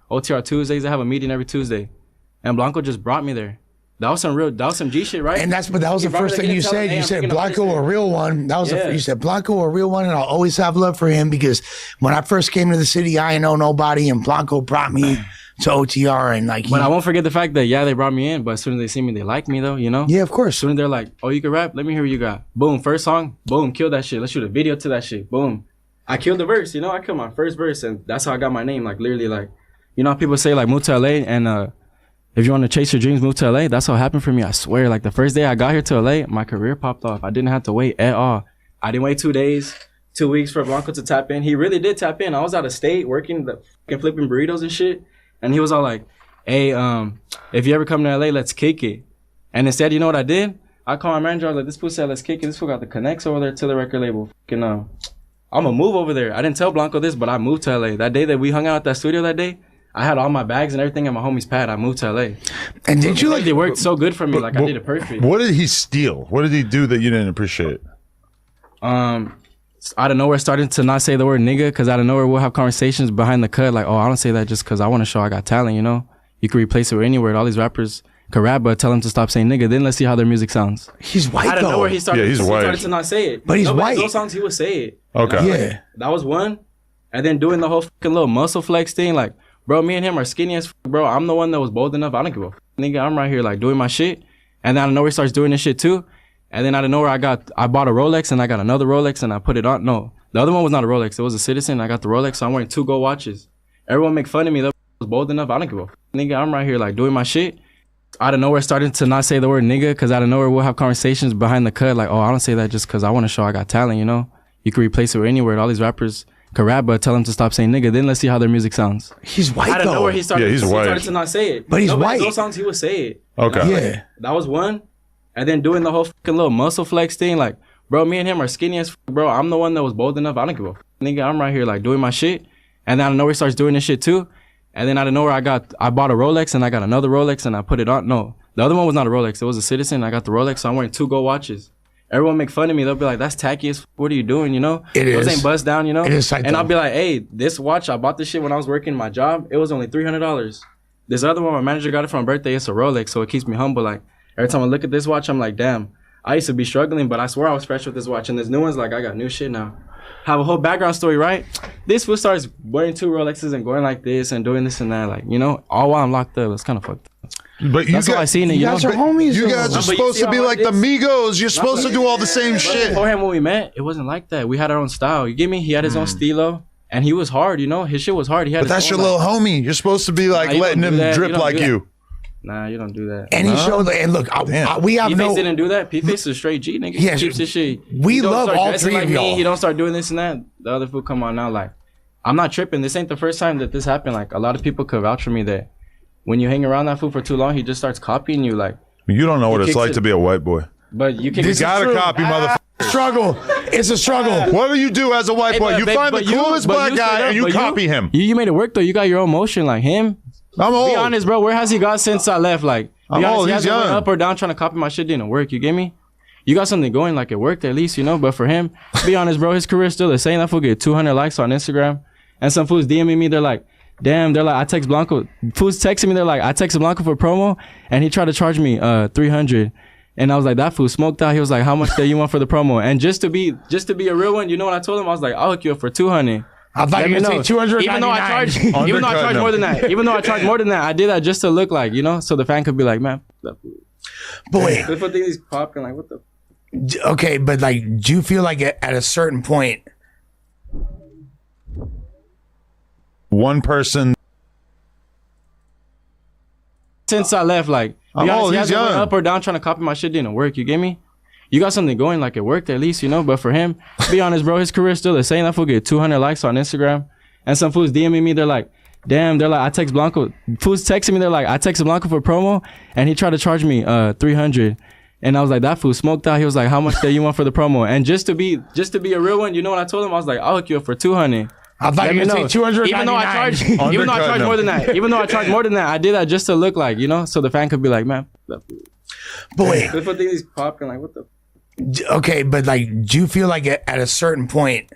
OTR Tuesdays. They have a meeting every Tuesday, and Blanco just brought me there. That was some G shit, right? And that was the first thing you said. You said Blanco a real one. That was you said Blanco a real one, and I'll always have love for him because when I first came to the city, I ain't know nobody, and Blanco brought me to OTR, and like. But I won't forget the fact that they brought me in, but as soon as they see me, they like me though, you know. Yeah, of course. As soon as they're like, oh, you can rap, let me hear what you got. Boom, first song, boom, kill that shit. Let's shoot a video to that shit. Boom, I killed the verse, you know. I killed my first verse, and that's how I got my name. Like literally, like, you know, how people say like move to LA and if you want to chase your dreams, move to LA. That's how it happened for me. I swear. Like the first day I got here to LA, my career popped off. I didn't have to wait at all. I didn't wait 2 days, 2 weeks for Blanco to tap in. He really did tap in. I was out of state working, flipping burritos and shit. And he was all like, hey, if you ever come to LA, let's kick it. And instead, you know what I did? I called my manager. I was like, this fool said, let's kick it. This fool got the connects over there to the record label. I'm going to move over there. I didn't tell Blanco this, but I moved to LA. That day that we hung out at that studio that day, I had all my bags and everything in my homie's pad. I moved to LA. And did you like it worked so good for me? Like I did it perfect. What did he steal? What did he do that you didn't appreciate? Out of nowhere, starting to not say the word nigga, because out of nowhere we'll have conversations behind the cut like, oh, I don't say that just because I want to show I got talent, you know? You can replace it with any word. All these rappers can rap, but tell them to stop saying nigga. Then let's see how their music sounds. He's white out of though. Nowhere he started. Yeah, he's white. He started to not say it. But he's white. Those songs he would say it. Okay. Yeah. Like, that was one. And then doing the whole fucking little muscle flex thing, like, bro, me and him are skinny as fuck, bro. I'm the one that was bold enough. I don't give a fuck, nigga. I'm right here like doing my shit. And then out of nowhere he starts doing this shit too. And then out of nowhere I bought a Rolex and I got another Rolex and I put it on. No, the other one was not a Rolex. It was a Citizen. I got the Rolex, so I'm wearing 2 gold watches. Everyone make fun of me. That was bold enough. I don't give a fuck, nigga. I'm right here like doing my shit. Out of nowhere starting to not say the word nigga, because out of nowhere we'll have conversations behind the cut like, oh, I don't say that just because I want to show I got talent, you know? You can replace it with any word. All these rappers can rap, but tell them to stop saying nigga. Then let's see how their music sounds. He's white out of though. Nowhere he started. He's he white. started to not say it. But he's white. Those songs he would say it. Okay. Yeah. That was one. And then doing the whole fucking little muscle flex thing, like, bro, me and him are skinny as fuck, bro. I'm the one that was bold enough. I don't give a fuck, nigga. I'm right here like doing my shit. And then out of nowhere he starts doing this shit too. And then out of nowhere I bought a Rolex and I got another Rolex and I put it on. No, the other one was not a Rolex. It was a Citizen. I got the Rolex, so I'm wearing 2 gold watches. Everyone make fun of me. They'll be like, that's tacky as fuck. What are you doing, you know? Those ain't bust down, you know? It is tight, and though. I'll be like, hey, this watch, I bought this shit when I was working my job. It was only $300. This other one, my manager got it for my birthday. It's a Rolex, so it keeps me humble. Like, every time I look at this watch, I'm like, damn, I used to be struggling, but I swear I was fresh with this watch. And this new one's like, I got new shit now. Have a whole background story, right? This fool starts wearing 2 Rolexes and going like this and doing this and that, like, you know, all while I'm locked up. It's kind of fucked up. But That's what I seen it, you guys know? are homies. You guys are supposed to be like the Migos. You're supposed to do all the same shit. Beforehand, when we met, it wasn't like that. We had our own style. You get me? He had his own stilo, and he was hard, you know? His shit was hard. He had But that's your little homie. You're supposed to be like letting him drip like you. Nah, you don't do that. And he showed, and look, we have P-Face no. didn't do that. P-Face is a straight G, nigga. Yeah, He keeps his shit. we He don't love start all dressing 3 of like me. y'all. He don't start doing this and that. The other fool come on now, like, I'm not tripping. This ain't the first time that this happened. Like, a lot of people could vouch for me that when you hang around that fool for too long, he just starts copying you. Like, You don't know what it's like to be a white boy. but you can. You gotta copy, motherfucker. Struggle. It's a struggle. What do you do as a white boy? You find the coolest black guy and you copy him. You made it work though. You got your own motion, like him. I'm old. Be honest, bro. Where has he got since I left? Like, I'm be honest, old. he He's hasn't went young. up or down trying to copy my shit. Didn't work. You get me? You got something going, like it worked at least, you know. But for him, be honest, bro, his career's still the same. That fool get 200 likes on Instagram, and some fools DMing me. They're like, damn. They're like, I text Blanco. Fools texting me. They're like, I texted Blanco for promo, and he tried to charge me 300. And I was like, that fool smoked out. He was like, how much do you want for the promo? And just to be a real one, you know what I told him? I was like, I'll hook you up for 200. I thought you were going to say 299. Even though I charge more than that. Even though I charge more than that, I did that just to look like, you know, so the fan could be like, man, that fool. But wait. If I think he's popping, like, what the? Okay, but like, do you feel like at a certain point, One person. Since I left, like, I'm old. he He's hasn't went young. up or down trying to copy my shit. Didn't work. You get me? You got something going, like it worked at least, you know. But for him, be honest, bro, his career's still the same. That fool get 200 likes on Instagram, and some fools DMing me. They're like, damn. They're like, I text Blanco. Fools texting me. They're like, I texted Blanco for promo, and he tried to charge me 300. And I was like, that fool smoked out. He was like, how much do you want for the promo? And just to be a real one, you know what I told him? I was like, I'll hook you up for 200. I thought you were going to say 299. Even though I charge more than that. Even though I charge more than that, I did that just to look like, you know, so the fan could be like, man, that fool. But wait. If I think he's popping, like, what the? Okay, but like, do you feel like at a certain point,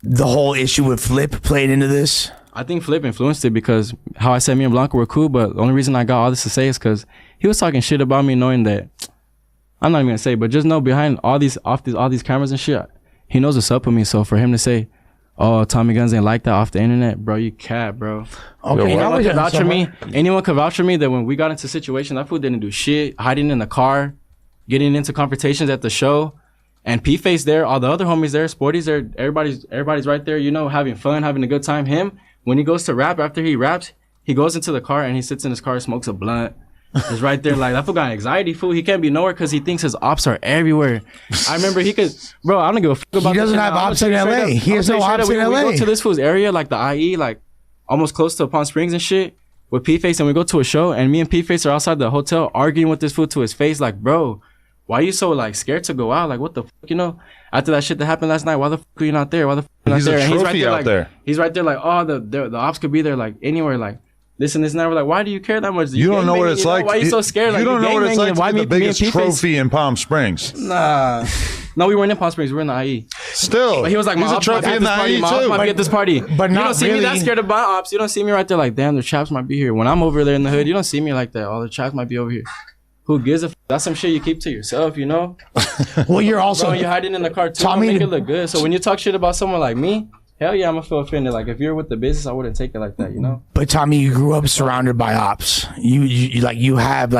the whole issue with Flip played into this? I think Flip influenced it because how I said me and Blanco were cool, but the only reason I got all this to say is because he was talking shit about me, knowing that I'm not even gonna say, but just know behind all these cameras and shit, he knows what's up with me. So for him to say, "Oh, Tommy Guns ain't like that off the internet," bro, you cat, bro. Okay, anyone could vouch for me. Anyone could vouch for me that when we got into situations, that fool didn't do shit, hiding in the car, getting into confrontations at the show. And P-Face there, all the other homies there, Sporty's there, everybody's right there, you know, having fun, having a good time. Him, when he goes to rap, after he raps, he goes into the car and he sits in his car, smokes a blunt. He's right there like, that fool got anxiety, fool. He can't be nowhere because he thinks his ops are everywhere. I remember he could, bro, I don't give a fuck about He doesn't have ops in LA. He has no ops in LA. We go to this fool's area, like the IE, like almost close to Palm Springs and shit, with P-Face, and we go to a show, and me and P-Face are outside the hotel arguing with this fool to his face, like, bro, why are you so like scared to go out? Like, what the fuck, you know? After that shit that happened last night, why the fuck are you not there? Why the fuck are you not there? He's a trophy out there. He's right there like, oh, the ops could be there like anywhere, like this and this and that. We're like, why do you care that much? You don't know what it's like. Why are you so scared? You don't know what it's like to be the biggest trophy in Palm Springs. Nah. No, we weren't in Palm Springs. We were in the IE. Still. But he was like, he's a trophy in the IE too. Might be at this party. But you not don't see really. me that scared about ops. You don't see me right there like, damn, the chaps might be here. When I'm over there in the hood, you don't see me like that. All the chaps might be over here. Who gives a f? That's some shit you keep to yourself, you know? Well, you're also... Bro, you're hiding in the car too. Tommy, make it look good. So when you talk shit about someone like me, hell yeah, I'm gonna feel offended. Like, if you're with the business, I wouldn't take it like that, you know? But Tommy, you grew up surrounded by ops. You have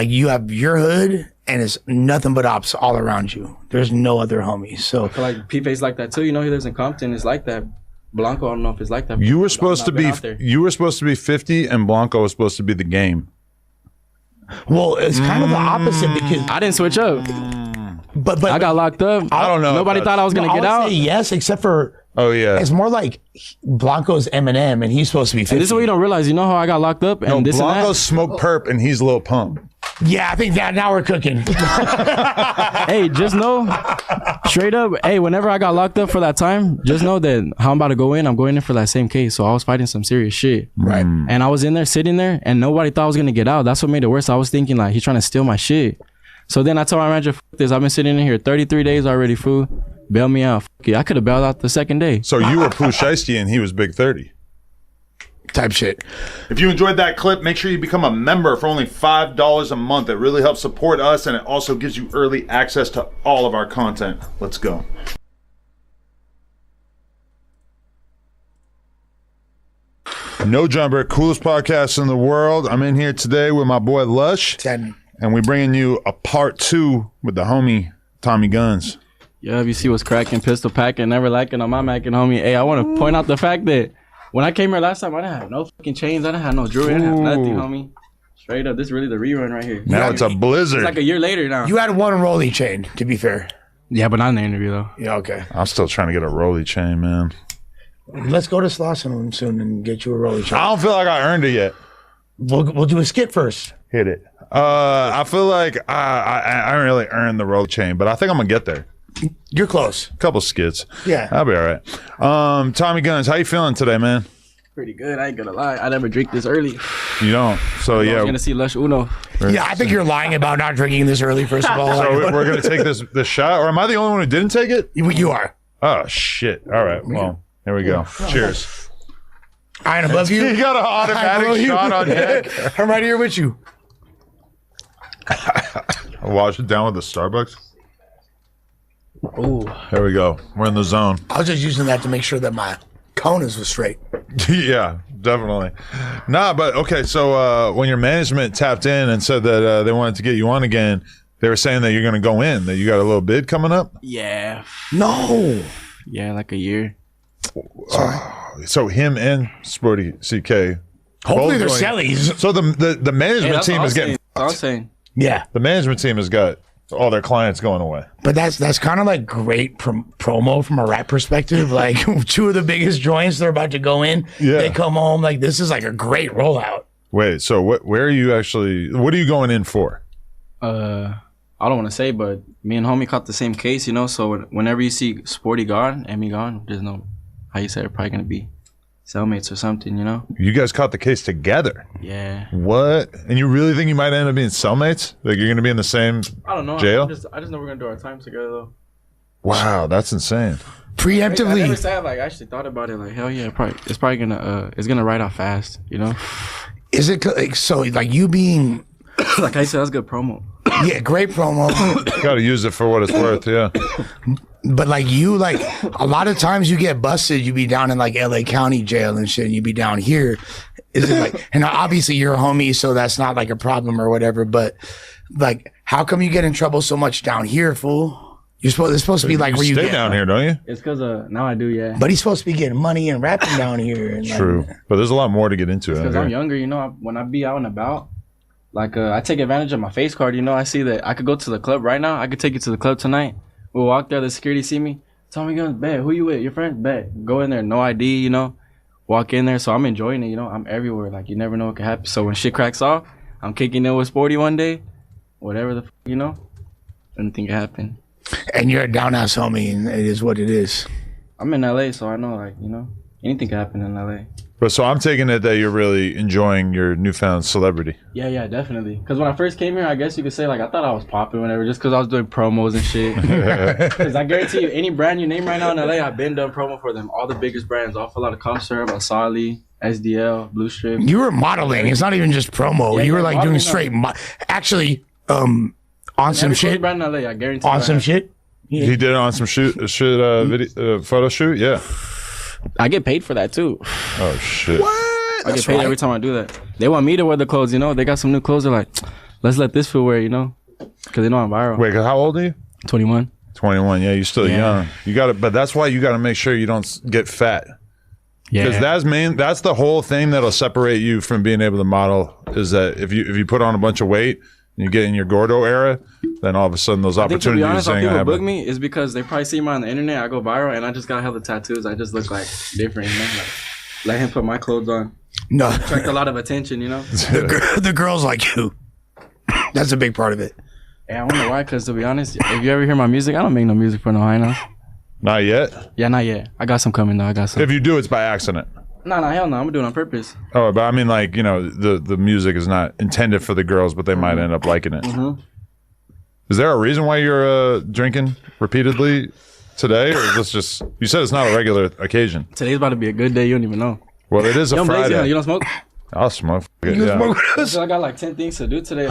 your hood, and it's nothing but ops all around you. There's no other homies. So I feel like P-Face like that too. You know, he lives in Compton. It's like that. Blanco, I don't know if it's like that. You were supposed to be 50, and Blanco was supposed to be the game. Well, it's kind of the opposite because I didn't switch up. But I got locked up. I don't know. Nobody thought I was gonna get out. Yes, except for it's more like Blanco's Eminem, and he's supposed to be 50. And this is what you don't realize. You know how I got locked up? And this Blanco's smoke perp, and he's Lil Pump. Yeah, I think that now we're cooking. Hey, just know, straight up, hey, whenever I got locked up for that time, just know that how I'm about to go in, I'm going in for that same case. So I was fighting some serious shit. Right. And I was in there, sitting there, and nobody thought I was going to get out. That's what made it worse. I was thinking, like, he's trying to steal my shit. So then I told my manager, fuck this. I've been sitting in here 33 days already, fool. Bail me out. Fuck it. I could have bailed out the second day. So you were Pooh Shiesty, and he was Big 30. Type shit. If you enjoyed that clip, make sure you become a member for only $5 a month. It really helps support us, and it also gives you early access to all of our content. Let's go. No Jumper, coolest podcast in the world. I'm in here today with my boy Lush, 10. and we're bringing you a part 2 with the homie Tommy Guns. Yeah, if you see what's cracking, pistol packing, never lacking on my macking, homie. Hey, I want to point out the fact that when I came here last time, I didn't have no fucking chains. I didn't have no jewelry. I didn't have nothing, homie. Straight up, this is really the rerun right here. Now it's a blizzard. It's like a year later now. You had one rolly chain, to be fair. Yeah, but not in the interview, though. Yeah, okay. I'm still trying to get a rolly chain, man. Let's go to Slauson soon and get you a rolly chain. I don't feel like I earned it yet. We'll do a skit first. Hit it. I feel like I don't really earn the rolly chain, but I think I'm going to get there. You're close. Couple skits. Yeah. I'll be all right. Tommy Guns, how you feeling today, man? Pretty good. I ain't gonna lie. I never drink this early. You don't. So yeah, I'm gonna see Lush Uno. Yeah, I think you're lying about not drinking this early. First of all, so we're gonna take this shot, or am I the only one who didn't take it? You are. Oh shit! All right. Well, here we go. Cheers. I ain't above you. You got an automatic shot on deck. I'm right here with you. I'll wash it down with the Starbucks. Ooh. There we go. We're in the zone. I was just using that to make sure that my conus was straight. Yeah, definitely. Nah, but okay. So when your management tapped in and said that they wanted to get you on again, they were saying that you're going to go in, that you got a little bid coming up. Yeah. No. Yeah, like a year. So him and Sporty CK. Hopefully they're sellies. So the management team is getting. I'm saying. Yeah. The management team has got all their clients going away. But that's kind of like great promo from a rap perspective. Like two of the biggest joints they're about to go in. Yeah. They come home like this is like a great rollout. Wait, so where are you actually? What are you going in for? I don't want to say, but me and homie caught the same case, you know. So whenever you see Sporty gone, Emmy gone, there's no how you say it, probably gonna be cellmates or something, you know. You guys caught the case together. Yeah. What? And you really think you might end up being cellmates? Like you're gonna be in the same I don't know. jail? I just know we're gonna do our time together though. Wow, that's insane. Preemptively. I never said, like, I actually thought about it. Like, hell yeah, it's probably gonna it's gonna ride out fast. You know? Is it like, so? Like you being like I said, that's good promo. Yeah, great promo. Got to use it for what it's worth. Yeah. But like you, like a lot of times you get busted, you be down in like LA County jail and shit, and you be down here. Is it like, and obviously you're a homie, so that's not like a problem or whatever. But like, how come you get in trouble so much down here, fool? It's supposed to be like you where you stay get down here, don't you? It's because now I do, yeah. But he's supposed to be getting money and rapping down here. And True, like, but there's a lot more to get into. Because I'm younger, you know. When I be out and about, like I take advantage of my face card. You know, I see that I could go to the club right now. I could take you to the club tonight. We'll walk there. The security see me. Tell me, guns, bet. Who you with? Your friend? Bet. Go in there. No ID. You know. Walk in there. So I'm enjoying it. You know. I'm everywhere. Like you never know what can happen. So when shit cracks off, I'm kicking it with Sporty one day. Whatever you know. Anything can happen. And you're a down ass homie, and it is what it is. I'm in LA, so I know, like, you know, anything can happen in LA. But so I'm taking it that you're really enjoying your newfound celebrity. Yeah, definitely. Because when I first came here, I guess you could say, like, I thought I was popping whenever, just because I was doing promos and shit. Because I guarantee you, any brand you name right now in LA, I've been done promo for them. All the biggest brands, Awful Lot of Cough Syrup, Asali, SDL, Blue Strip. You were modeling. It's not even just promo. Yeah, you were like doing modeling, straight. Actually, on some shit. Brand in LA, I guarantee. On some shit. Yeah. He did it on some video, photo shoot. Yeah. I get paid for that too. Oh shit. What? I get paid every time I do that. They want me to wear the clothes, you know. They got some new clothes. They're like, let's let this fool wear, you know, because they know I'm viral. Wait, how old are you? 21. 21. Yeah, you're still young. You got to, but that's why you got to make sure you don't get fat. Yeah. Because that's the whole thing that'll separate you from being able to model. Is that if you put on a bunch of weight and you get in your Gordo era, then all of a sudden those opportunities. To be honest, how people book happen. me is because they probably see me on the internet. I go viral, and I just got hella tattoos. I just look like different, you know. Like, let him put my clothes on. No, attract a lot of attention, you know. The girls like you. That's a big part of it. Yeah, I wonder why. Because to be honest, if you ever hear my music, I don't make no music for no high now. Not yet. Yeah, not yet. I got some coming though. I got some. If you do, it's by accident. No, hell no. I'm doing it on purpose. Oh, but I mean, like, you know, the music is not intended for the girls, but they might end up liking it. Mm-hmm. Is there a reason why you're drinking repeatedly today, or is this just? You said it's not a regular occasion. Today's about to be a good day. You don't even know. Well, it is a Friday. You don't smoke? I'll smoke. So I got like 10 things to do today.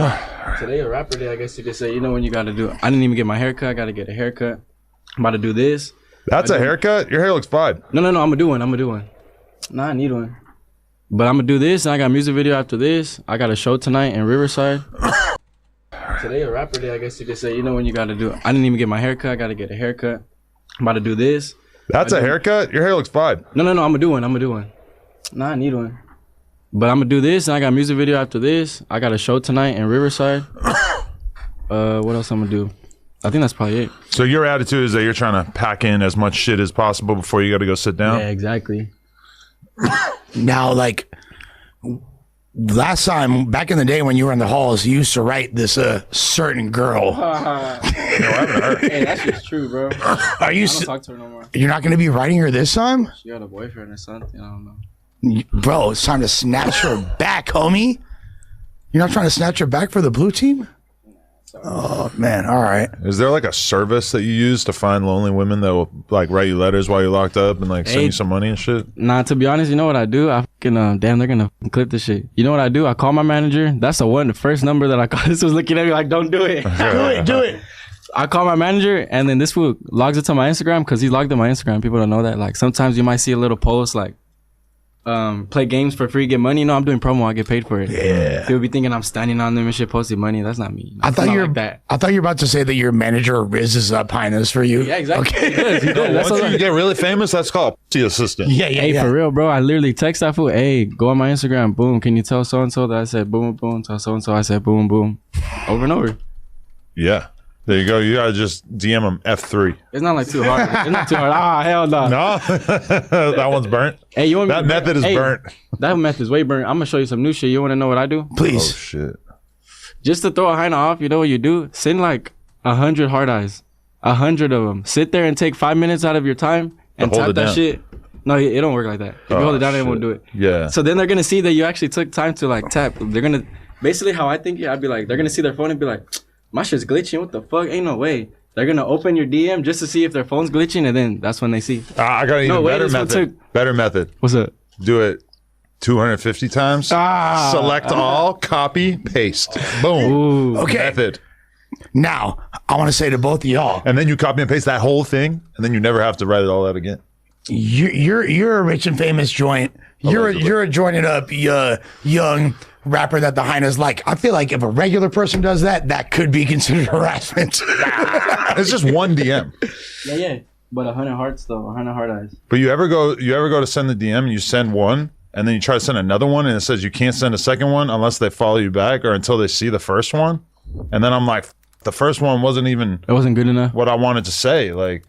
Today a rapper day, I guess you could say. You know when you got to do it. I didn't even get my haircut. I got to get a haircut. I'm about to do this. That's a haircut? Your hair looks fine. No. I'm going to do one. Nah, I need one. But I'm going to do this, and I got a music video after this. I got a show tonight in Riverside. Today a rapper day, I guess you could say. You know when you got to do it. I didn't even get my haircut. I got to get a haircut. I'm about to do this. That's a haircut? Your hair looks fine. No. I'm going to do one. Nah, I need one. But I'm going to do this, and I got a music video after this. I got a show tonight in Riverside. What else I'm going to do? I think that's probably it. So your attitude is that you're trying to pack in as much shit as possible before you got to go sit down? Yeah, exactly. Now, like, last time, back in the day when you were in the halls, you used to write this certain girl. No, I haven't heard. Hey, that's just true, bro. Are you? I don't talk to her no more. You're not going to be writing her this time? She got a boyfriend or something. I don't know. Bro, it's time to snatch her back, homie. You're not trying to snatch her back for the blue team? Oh, man. All right. Is there like a service that you use to find lonely women that will like write you letters while you're locked up and like send you some money and shit? Nah, to be honest, you know what I do? I fucking, damn, they're going to clip this shit. You know what I do? I call my manager. That's the first number that I call. This was looking at me like, don't do it. Do it. I call my manager, and then this fool logs it to my Instagram because he logged in my Instagram. People don't know that. Like, sometimes you might see a little post like, play games for free, get money. No, I'm doing promo. I get paid for it. Yeah. People be thinking I'm standing on them and shit, posting money. That's not me. I thought you were about to say that your manager rizzes up highness for you. Yeah, exactly. Okay. He does. Once you get really famous, that's called pussy assistant. Yeah. For real, bro. I literally text that fool. Hey, go on my Instagram. Boom. Can you tell so and so that I said boom, boom? Tell so and so I said boom, boom. Over and over. Yeah. There you go. You gotta just DM them F3. It's not like too hard. It's not too hard. Ah, hell no. No, that one's burnt. Hey, you want me that method is burnt. That method is way burnt. I'm gonna show you some new shit. You want to know what I do? Please. Oh shit. Just to throw a hyena off, you know what you do? Send like 100 hard eyes, 100 of them. Sit there and take 5 minutes out of your time and tap that shit. No, it don't work like that. If you hold it down, it won't do it. Yeah. So then they're gonna see that you actually took time to like tap. They're gonna basically how I think. I'd be like, they're gonna see their phone and be like, my shit's glitching. What the fuck? Ain't no way. They're gonna open your DM just to see if their phone's glitching, and then that's when they see. I got an even better method. Better method. What's up? Do it 250 times. Select all, copy, paste. Boom. Ooh. Okay. Method. Now, I want to say to both of y'all. And then you copy and paste that whole thing, and then you never have to write it all out again. You're a rich and famous joint. You're a jointed up young rapper that the hyenas like. I feel like if a regular person does that, that could be considered harassment. It's just one DM. Yeah. But 100 hearts though, 100 heart eyes. But you ever go to send the DM and you send one, and then you try to send another one, and it says you can't send a second one unless they follow you back or until they see the first one. And then I'm like, the first one wasn't even. It wasn't good enough. What I wanted to say, like.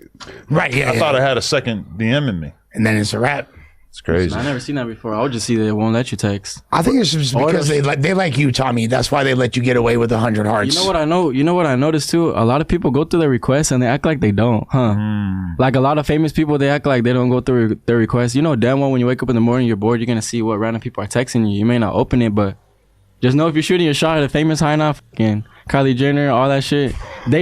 Right. Yeah. I thought I had a second DM in me. And then it's a wrap. It's crazy. I never seen that before. I would just see that it won't let you text. I think it's just because they like you, Tommy. That's why they let you get away with 100 hearts. You know what I know? You know what I noticed too? A lot of people go through their requests and they act like they don't, huh? Like a lot of famous people, they act like they don't go through their requests. You know damn well when you wake up in the morning, you're bored, you're gonna see what random people are texting you. You may not open it, but just know if you're shooting your shot at a famous high enough, fucking Kylie Jenner, all that shit,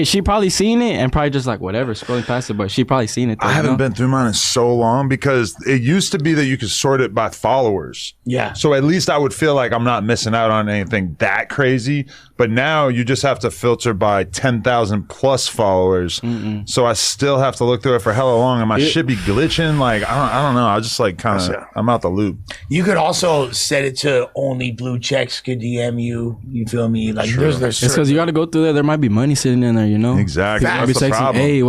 she probably seen it and probably just like whatever, scrolling past it, but she probably seen it though, I haven't been through mine in so long because it used to be that you could sort it by followers. Yeah. So at least I would feel like I'm not missing out on anything that crazy. But now you just have to filter by 10,000 plus followers. So I still have to look through it for hella long, and my shit be glitching. Like I don't know. I just like kind of I'm out the loop. You could also set it to only blue checks could DM you. You feel me? Like there's it's because you got to go through there. There might be money sitting in there, you know. Exactly. I'll be texting, hey,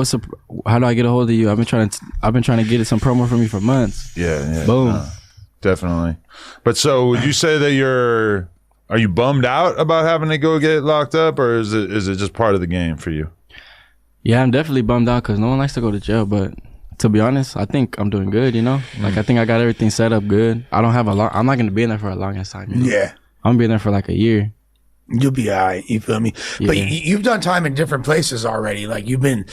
how do I get a hold of you? I've been trying to get some promo from you for months. Yeah. Boom. Definitely. But so would you say that are you bummed out about having to go get locked up, or is it just part of the game for you? Yeah, I'm definitely bummed out because no one likes to go to jail. But to be honest, I think I'm doing good, you know? Like, I think I got everything set up good. I'm not going to be in there for a long time. You know? Yeah. I'm going to be in there for like a year. You'll be all right. You feel me? Yeah. But you've done time in different places already. Like I've been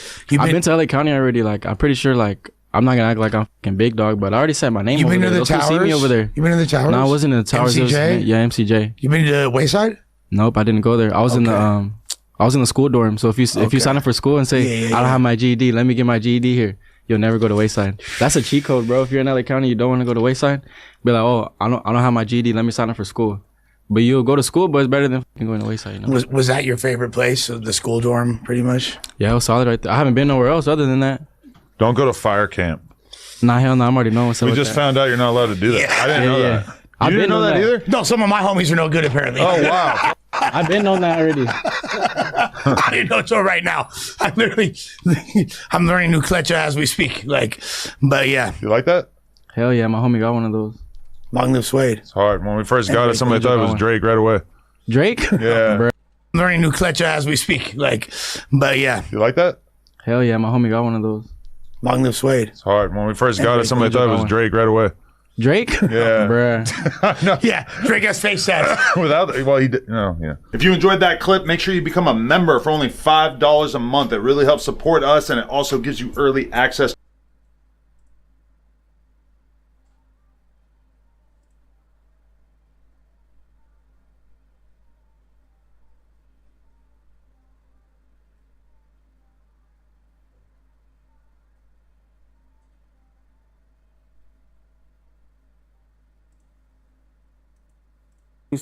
to LA County already. Like, I'm pretty sure, like, I'm not gonna act like I'm fucking big dog, but I already said my name. You over been to there. the towers? See me over there. You been to the towers? No, I wasn't in the towers. MCJ? Yeah, MCJ. You been to Wayside? Nope, I didn't go there. I was in the school dorm. So if you sign up for school and say I don't have my GED, let me get my GED here, you'll never go to Wayside. That's a cheat code, bro. If you're in LA County, you don't want to go to Wayside. Be like, oh, I don't have my GED. Let me sign up for school. But you'll go to school, but it's better than going to Wayside. You know? Was that your favorite place? The school dorm, pretty much? Yeah, it was solid right there. I haven't been nowhere else other than that. Don't go to fire camp. Nah, hell no. I'm already knowing what's up. We just found out you're not allowed to do that. Yeah. I didn't know that. I You didn't know that either? No, some of my homies are no good apparently. Oh, wow. I've been on that already. I didn't know until right now. I'm learning new Kletcha as we speak. But yeah. You like that? Hell yeah, my homie got one of those. Long live Suede. It's hard. When we first got it, somebody thought it was Drake right away. Drake? Yeah. Bruh. I'm learning new Kletcha as we speak. But yeah. You like that? Hell yeah, my homie got one of those. Long live Suede. It's hard. When we first got it, somebody thought it was Drake right away. Drake? Yeah. Bruh. No. Yeah, Drake has face tats. He did. No, yeah. If you enjoyed that clip, make sure you become a member for only $5 a month. It really helps support us, and it also gives you early access.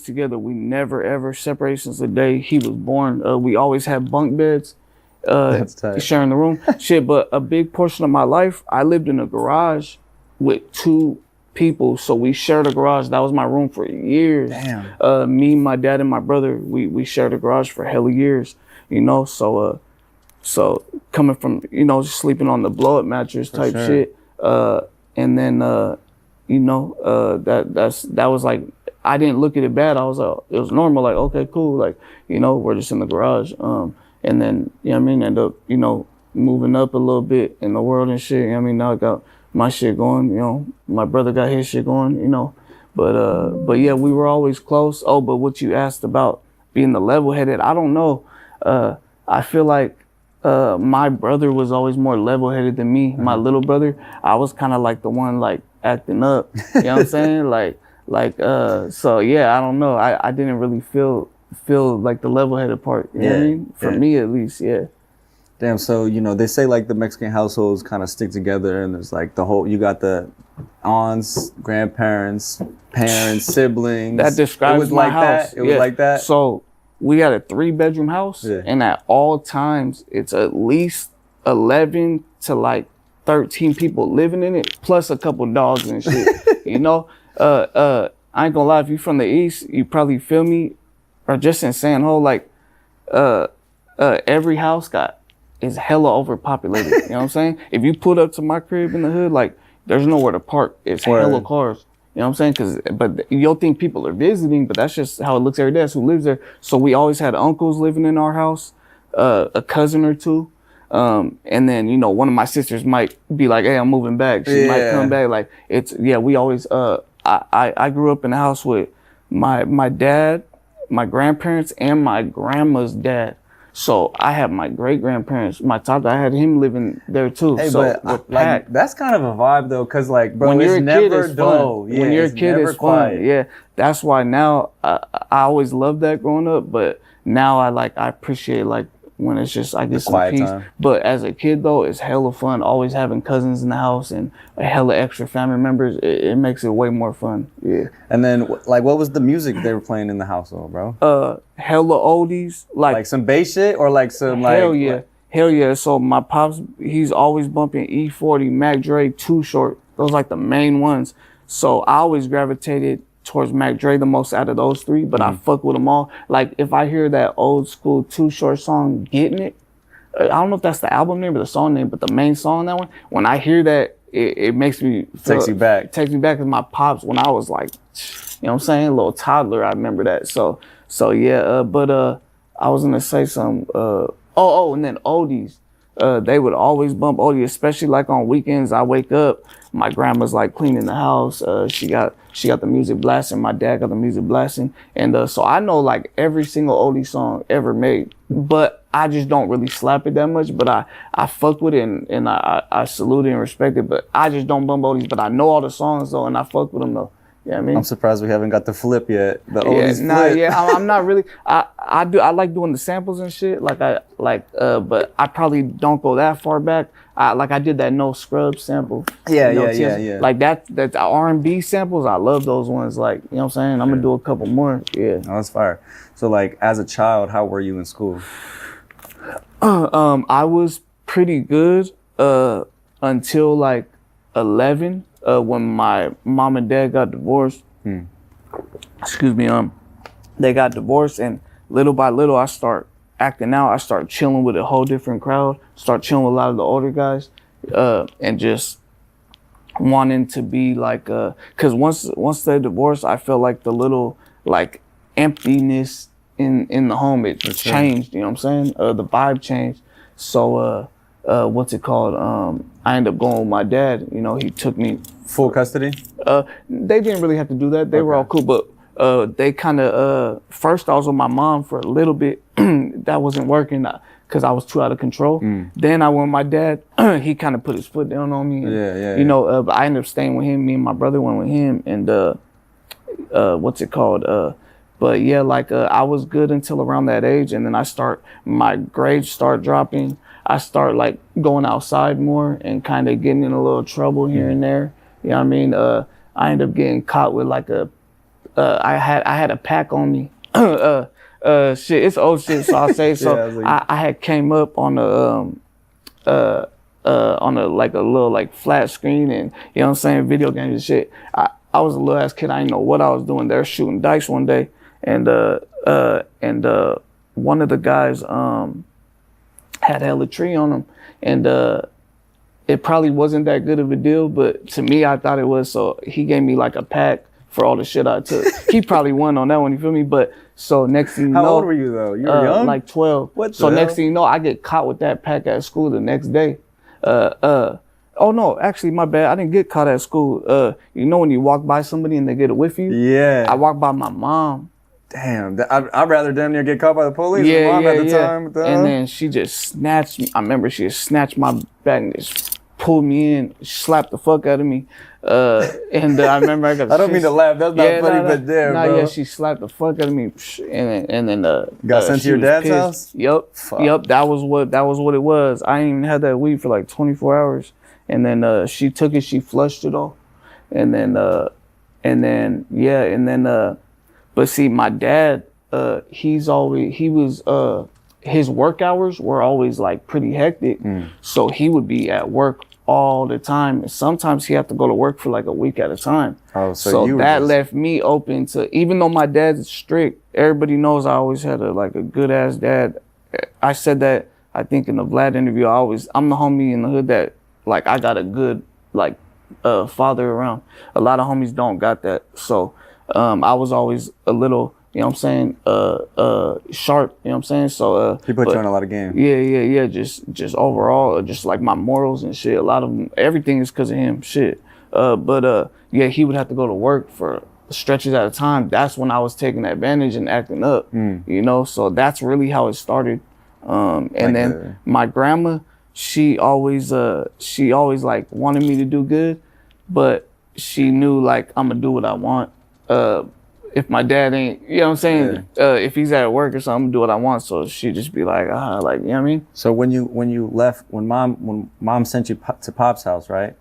Together, we never ever separated since the day he was born. We always had bunk beds, sharing the room. Shit, but a big portion of my life, I lived in a garage with two people, so we shared a garage. That was my room for years. Damn. Me, my dad, and my brother, we shared a garage for hella years. You know, so coming from just sleeping on the blow up mattress type shit, and then that was like. I didn't look at it bad. I was it was normal. Like, okay, cool. Like, we're just in the garage. And then, end up, moving up a little bit in the world and shit. Now I got my shit going, my brother got his shit going, but yeah, we were always close. Oh, but what you asked about being the level headed, I don't know. I feel like, my brother was always more level headed than me. My little brother, I was kind of like the one like acting up, you know what I'm saying? So yeah, I don't know. I didn't really feel like the level-headed part. You know what I mean? For me at least, yeah. Damn, so, you know, they say like the Mexican households kind of stick together and there's like the whole, you got the aunts, grandparents, parents, siblings. That describes it was my like house. That? It was like that? So we got a 3-bedroom house and at all times it's at least 11 to like 13 people living in it, plus a couple dogs and shit. You know? I ain't gonna lie, if you from the East, you probably feel me, or just in San Ho, like every house is hella overpopulated. You know what I'm saying? If you put up to my crib in the hood, like there's nowhere to park. It's hella cars. You know what I'm saying? But you'll think people are visiting, but that's just how it looks every day. That's who lives there. So we always had uncles living in our house, a cousin or two. And then, you know, one of my sisters might be like, hey, I'm moving back. She might come back. Like we always, I grew up in a house with my dad, my grandparents, and my grandma's dad. So I had my great-grandparents, I had him living there too. Hey, so but like, that's kind of a vibe though, cause like, bro, when you're a kid, it's dull. fun. When you're a kid, it's fun. Yeah, that's why now I always loved that growing up, but now I appreciate like when it's just I get some peace. Time. But as a kid though, it's hella fun. Always having cousins in the house and a hella extra family members. It makes it way more fun. Yeah. And then like, what was the music they were playing in the household, bro? Hella oldies, like some bass shit or like some like. Hell yeah. So my pops, he's always bumping E40, Mac Dre, Too Short. Those like the main ones. So I always gravitated towards Mac Dre the most out of those three, but I fuck with them all. Like if I hear that old school Too Short song, Getting It, I don't know if that's the album name or the song name, but the main song on that one, when I hear that, it makes me takes me back because my pops, when I was like, you know what I'm saying, a little toddler, I remember that. So yeah, but I was gonna say some and then oldies. They would always bump oldies, especially like on weekends. I wake up, my grandma's like cleaning the house. She got the music blasting. My dad got the music blasting, and so I know like every single oldie song ever made. But I just don't really slap it that much. But I fuck with it and I salute it and respect it. But I just don't bump oldies. But I know all the songs though, and I fuck with them though. Yeah, I mean, I'm surprised we haven't got the flip yet. The oldies flip. I'm not really. I like doing the samples and shit. But I probably don't go that far back. I did that No Scrubs sample. Yeah. Like that's R&B samples. I love those ones. Like, you know what I'm saying? I'm gonna do a couple more. Yeah. Oh, that's fire. So like, as a child, how were you in school? I was pretty good until like 11. When my mom and dad got divorced, excuse me, they got divorced, and little by little I start acting out. I start chilling with a whole different crowd, start chilling with a lot of the older guys, and just wanting to be like, cause once they divorced, I felt like the little like emptiness in the home, it changed, you know what I'm saying? The vibe changed. So, what's it called? I ended up going with my dad. You know, he took me full custody. They didn't really have to do that. They were all cool, but they kind of first I was with my mom for a little bit. That wasn't working because I was too out of control. Then I went with my dad. He kind of put his foot down on me. And, you know, but I ended up staying with him. Me and my brother went with him, and what's it called? But yeah, like I was good until around that age, and then my grades start dropping. I start like going outside more and kind of getting in a little trouble here and there. You know what I mean? I ended up getting caught with like I had a pack on me. Shit, it's old shit, so I'll say so. I had came up on a like a little like flat screen, and you know what I'm saying, video games and shit. I was a little ass kid. I didn't know what I was doing there, shooting dice one day, and one of the guys had hella tree on him, and it probably wasn't that good of a deal, but to me I thought it was. So he gave me like a pack for all the shit I took. He probably won on that one, you feel me? But so next thing you know, how old were you though? You were young, like 12. What? So next thing you know, I get caught with that pack at school the next day. Oh no, actually my bad. I didn't get caught at school. You know when you walk by somebody and they get a whiff you? Yeah. I walked by my mom. Damn, I'd rather damn near get caught by the police than mom at the time. And then she just snatched me. I remember she just snatched my bag and just pulled me in, slapped the fuck out of me. I remember I got. I don't mean to laugh. That's not funny, but damn, bro. Yeah, she slapped the fuck out of me, and then got sent to your dad's house. Yep, yep. That was what it was. I ain't even had that weed for like 24 hours, and then she took it, she flushed it all, and then but see, my dad, his work hours were always like pretty hectic, so he would be at work all the time, and sometimes he had to go to work for like a week at a time. Oh, so that left me open to, even though my dad's strict, everybody knows I always had a good ass dad. I said that, I think in the Vlad interview, I'm the homie in the hood that like I got a good like father around. A lot of homies don't got that, so I was always a little, you know what I'm saying, sharp, you know what I'm saying? So he put you on a lot of game. Yeah. Just overall, just like my morals and shit. A lot of them, everything is because of him, shit. Yeah, he would have to go to work for stretches at a time. That's when I was taking advantage and acting up, you know? So that's really how it started. And then my grandma, she always like wanted me to do good, but she knew like I'm gonna do what I want. If my dad ain't, you know what I'm saying? If he's at work or something, I'm gonna do what I want. So she'd just be like, like, you know what I mean? So when you left, when mom sent you to Pop's house, right?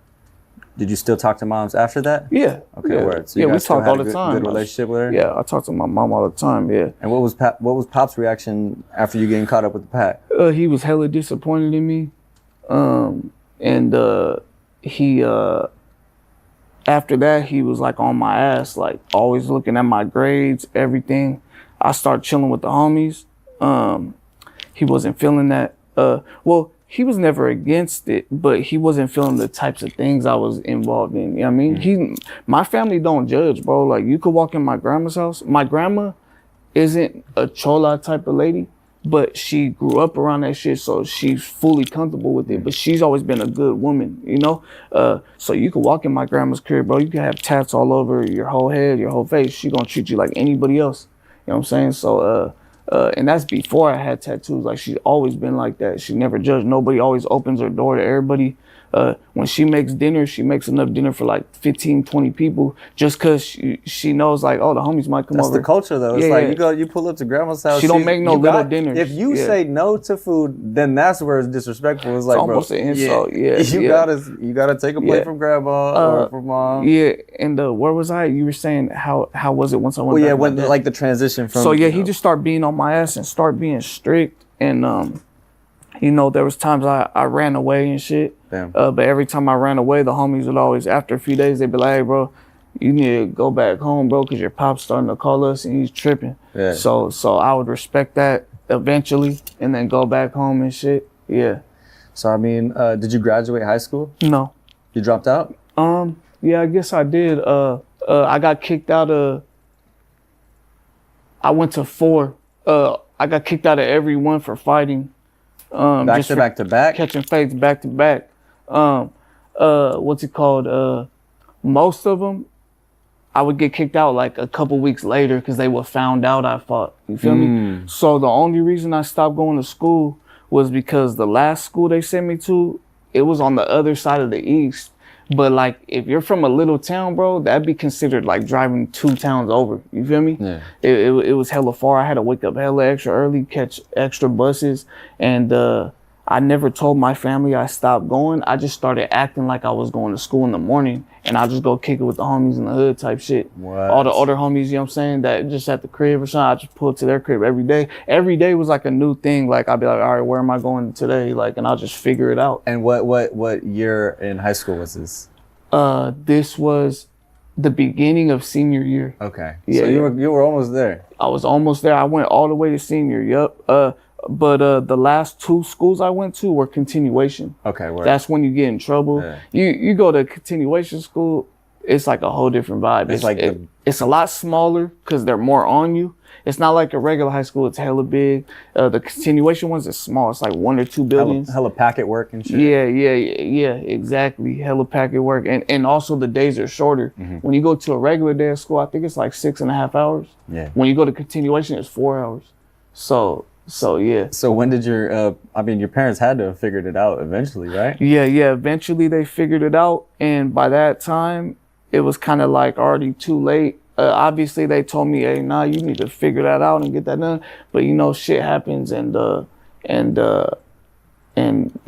Did you still talk to moms after that? Yeah. Okay, yeah. word. So yeah, you we guys still talk had all a the time. Good relationship with her? Yeah, I talk to my mom all the time, yeah. And what was Pop's reaction after you getting caught up with the pack? He was hella disappointed in me. He after that, he was like on my ass, like always looking at my grades, everything. I started chilling with the homies. He wasn't feeling that. Well, he was never against it, but he wasn't feeling the types of things I was involved in. You know what I mean? My family don't judge, bro. Like you could walk in my grandma's house. My grandma isn't a chola type of lady, but she grew up around that shit, so she's fully comfortable with it. But she's always been a good woman, you know? So you could walk in my grandma's crib, bro. You can have tats all over your whole head, your whole face. She gonna treat you like anybody else. You know what I'm saying? So, and that's before I had tattoos. Like, she's always been like that. She never judged nobody, always opens her door to everybody. When she makes dinner, she makes enough dinner for like 15, 20 people just because she knows like, oh, the homies might come over. That's the culture though. It's like you pull up to grandma's house. She don't make no little dinners. If you say no to food, then that's where it's disrespectful. It's like, almost an insult. You gotta take a plate from grandma or from mom. Yeah, and where was I? You were saying how was it once I went back? Well, when like the transition from. So he just started being on my ass and start being strict, and you know, there was times I ran away and shit. Damn. But every time I ran away, the homies would always, after a few days, they'd be like, hey, bro, you need to go back home, bro, because your pop's starting to call us and he's tripping. Yeah. So I would respect that eventually and then go back home and shit. Yeah. So, I mean, did you graduate high school? No. You dropped out? Yeah, I guess I did. I got kicked out of, I went to 4. I got kicked out of every one for fighting. Back to back? Catching fights back to back. What's it called? Most of them, I would get kicked out like a couple weeks later because they were found out I fought. You feel me? So the only reason I stopped going to school was because the last school they sent me to, it was on the other side of the east. But like, if you're from a little town, bro, that'd be considered like driving 2 towns over. You feel me? Yeah. It was hella far. I had to wake up hella extra early, catch extra buses, and I never told my family I stopped going. I just started acting like I was going to school in the morning, and I just go kick it with the homies in the hood type shit. What? All the older homies, you know what I'm saying, that just at the crib or something, I just pull up to their crib every day. Every day was like a new thing. Like, I'd be like, all right, where am I going today? Like, and I'll just figure it out. And what year in high school was this? This was the beginning of senior year. Okay. Yeah, so you were almost there. I was almost there. I went all the way to senior. Yep. But the last 2 schools I went to were continuation. Okay, word. That's when you get in trouble. Yeah. You go to continuation school, it's like a whole different vibe. It's a lot smaller because they're more on you. It's not like a regular high school. It's hella big. The continuation ones is small. It's like 1 or 2 buildings. Hella packet work and shit. Yeah, exactly. Hella packet work. And also the days are shorter. Mm-hmm. When you go to a regular day of school, I think it's like 6.5 hours. Yeah. When you go to continuation, it's 4 hours. So So yeah. So when did your your parents had to have figured it out eventually, right? Yeah. Eventually they figured it out, and by that time it was kind of like already too late. Obviously they told me, hey, nah, you need to figure that out and get that done. But you know, shit happens, and you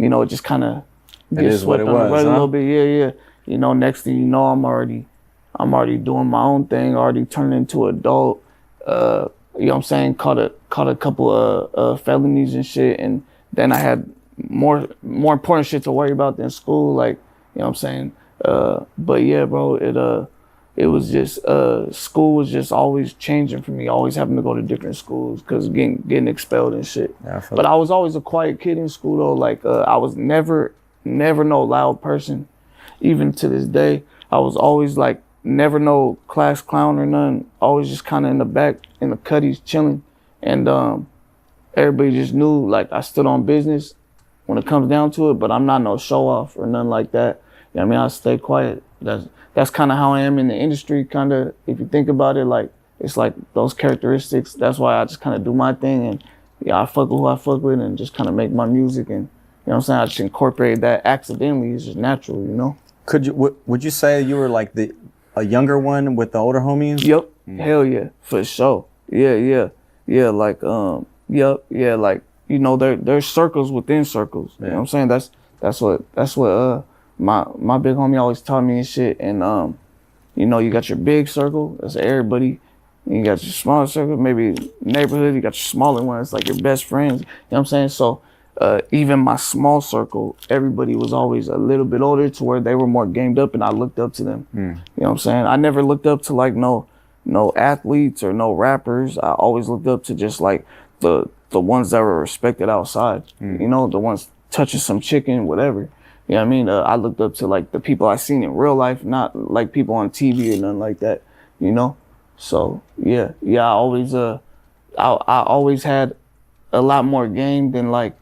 know, it just kind of gets swept on the rug a little bit. Yeah. You know, next thing you know, I'm already doing my own thing, already turned into an adult. You know what I'm saying? Caught a couple of felonies and shit, and then I had more important shit to worry about than school, like, you know what I'm saying? But yeah, bro, it was just school was just always changing for me, always having to go to different schools because getting expelled and shit. Yeah, but I was always a quiet kid in school though. Like I was never no loud person, even to this day. I was always like never no class clown or nothing. Always just kind of in the back in the cuddies chilling, and everybody just knew like I stood on business when it comes down to it. But I'm not no show off or nothing like that. You know what I mean? I stay quiet. That's kind of how I am in the industry. Kind of, if you think about it, like it's like those characteristics. That's why I just kind of do my thing, and yeah, I fuck with who I fuck with, and just kind of make my music, and you know what I'm saying. I just incorporate that accidentally. It's just natural, you know. Would you say you were like a younger one with the older homies? Yep. Hell yeah, for sure. Yeah. Like yeah. Like, you know, there's circles within circles. You know what I'm saying? That's what my big homie always taught me and shit. And you know, you got your big circle, that's everybody. And you got your smaller circle, maybe neighborhood. You got your smaller ones, like your best friends. You know what I'm saying? So even my small circle, everybody was always a little bit older to where they were more gamed up, and I looked up to them. You know what I'm saying? I never looked up to like no athletes or no rappers. I always looked up to just like the ones that were respected outside. You know, the ones touching some chicken, whatever. You know what I mean? I looked up to like the people I seen in real life, not like people on TV or nothing like that. You know? So yeah. I always had a lot more game than like